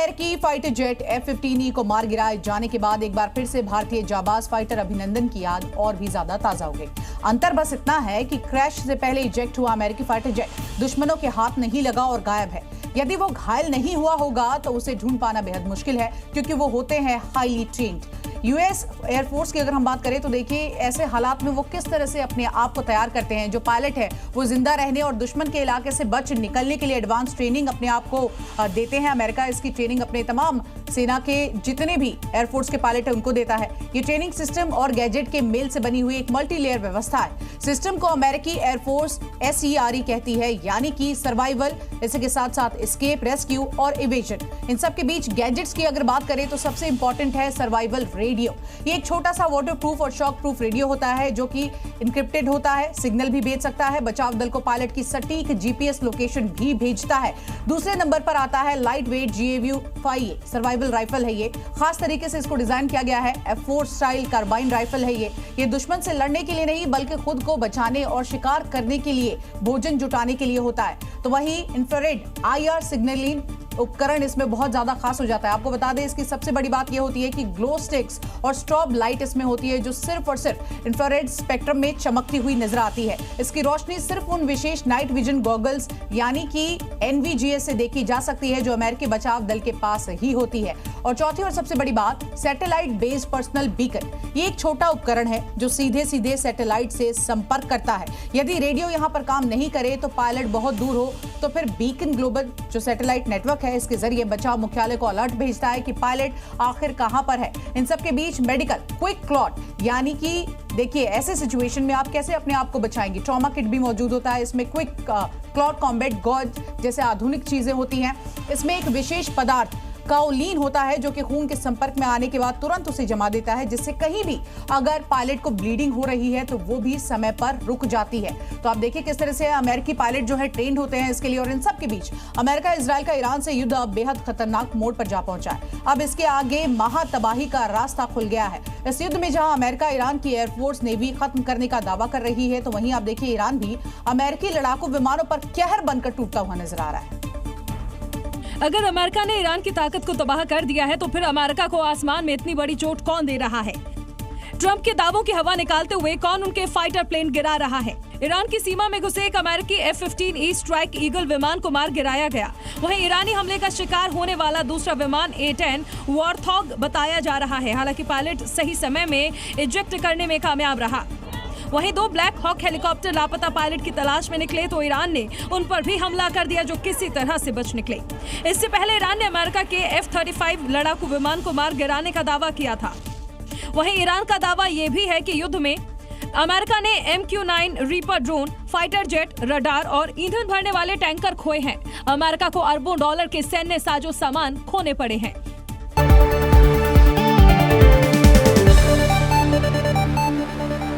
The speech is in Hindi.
अमेरिकी फाइटर जेट F-15E को मार गिराए जाने के बाद एक बार फिर से भारतीय जाबाज फाइटर अभिनंदन की याद और भी ज्यादा ताजा हो गई। अंतर बस इतना है कि क्रैश से पहले इजेक्ट हुआ अमेरिकी फाइटर जेट दुश्मनों के हाथ नहीं लगा और गायब है। यदि वो घायल नहीं हुआ होगा तो उसे ढूंढ पाना बेहद मुश्किल है, क्योंकि वो होते हैं हाईली ट्रेन्ड। यूएस एयरफोर्स की अगर हम बात करें तो देखिए ऐसे हालात में वो किस तरह से अपने आप को तैयार करते हैं। जो पायलट है वो जिंदा रहने और दुश्मन के इलाके से बच निकलने के लिए एडवांस ट्रेनिंग अपने आप को देते हैं। अमेरिका इसकी ट्रेनिंग अपने तमाम सेना के जितने भी एयरफोर्स के पायलट है उनको देता है। ये ट्रेनिंग सिस्टम और गैजेट के मेल से बनी हुई एक मल्टी लेयर व्यवस्था है। सिस्टम को अमेरिकी एयरफोर्स SERE कहती है, यानी कि सर्वाइवल, इसी के साथ साथ एस्केप, रेस्क्यू और इवेजन। इन सब के बीच गैजेट्स की अगर बात करें तो सबसे इंपॉर्टेंट है सर्वाइवल रेडियो। ये एक छोटा सा वाटर प्रूफ और शॉक प्रूफ रेडियो होता है जो कि इंक्रिप्टेड होता है, सिग्नल भी भेज सकता है, बचाव दल को पायलट की सटीक GPS लोकेशन भी भेजता है। दूसरे नंबर पर आता है light weight GAVU 5A survival rifle है। ये खास तरीके से इसको डिजाइन किया गया है। F4 स्टाइल कार्बाइन राइफल है। ये दुश्मन से लड़ने के लिए नहीं बल्कि खुद को बचाने और शिकार करने के लिए, भोजन जुटाने के लिए होता है। तो वही इंफ्रारेड IR सिग्नलिंग उपकरण इसमें बहुत ज्यादा खास हो जाता है। आपको बता दें इसकी सबसे बड़ी बात यह होती है कि ग्लो स्टिक्स और स्ट्रॉब लाइट इसमें होती है जो सिर्फ और सिर्फ इंफ्रारेड स्पेक्ट्रम में चमकती हुई नजर आती है। इसकी रोशनी सिर्फ उन विशेष नाइट विजन गॉगल्स यानी कि NVGS से देखी जा सकती है जो अमेरिकी बचाव दल के पास ही होती है। और चौथी और सबसे बड़ी बात, सैटेलाइट बेस्ड पर्सनल बीकन। ये एक छोटा उपकरण है जो सीधे सीधे सैटेलाइट से संपर्क करता है। यदि रेडियो यहाँ पर काम नहीं करे तो पायलट बहुत दूर हो तो फिर बीकन ग्लोबल जो सैटेलाइट नेटवर्क है इसके जरिए बचाव मुख्यालय को अलर्ट भेजता है कि पायलट आखिर कहां पर है। इन सब के बीच मेडिकल क्विक क्लॉट, यानी कि देखिए ऐसे सिचुएशन में आप कैसे अपने आप को बचाएंगे। ट्रॉमा किट भी मौजूद होता है इसमें। क्विक क्लॉट कॉम्बैट गॉज जैसे आधुनिक चीजें होती हैं। इसमें एक विशेष पदार्थ काओलिन होता है जो कि खून के संपर्क में आने के बाद तुरंत उसे जमा देता है, जिससे कहीं भी अगर पायलट को ब्लीडिंग हो रही है तो वो भी समय पर रुक जाती है। तो आप देखिए किस तरह से अमेरिकी पायलट जो है ट्रेंड होते हैं इसके लिए। और इन सब के बीच अमेरिका इजराइल का ईरान से युद्ध अब बेहद खतरनाक मोड़ पर जा पहुंचा है। अब इसके आगे महातबाही का रास्ता खुल गया है। इस युद्ध में जहां अमेरिका ईरान की एयरफोर्स नेवी खत्म करने का दावा कर रही है, तो वहीं आप देखिए ईरान भी अमेरिकी लड़ाकू विमानों पर कहर बनकर टूटता हुआ नजर आ रहा है। अगर अमेरिका ने ईरान की ताकत को तबाह कर दिया है तो फिर अमेरिका को आसमान में इतनी बड़ी चोट कौन दे रहा है? ट्रंप के दावों की हवा निकालते हुए कौन उनके फाइटर प्लेन गिरा रहा है? ईरान की सीमा में घुसे एक अमेरिकी F-15E स्ट्राइक ईगल विमान को मार गिराया गया। वहीं ईरानी हमले का शिकार होने वाला दूसरा विमान A-10 वॉरथॉग बताया जा रहा है। हालांकि पायलट सही समय में इजेक्ट करने में कामयाब रहा। वहीं 2 ब्लैक हॉक हेलीकॉप्टर लापता पायलट की तलाश में निकले तो ईरान ने उन पर भी हमला कर दिया जो किसी तरह से बच निकले। इससे पहले ईरान ने अमेरिका के F-35 लड़ाकू विमान को मार गिराने का दावा किया था। वहीं ईरान का दावा यह भी है कि युद्ध में अमेरिका ने MQ-9 reaper drone, fighter jet, radar और ईंधन भरने वाले टैंकर खोए हैं। अमेरिका को अरबों डॉलर के सैन्य साजो सामान खोने पड़े हैं।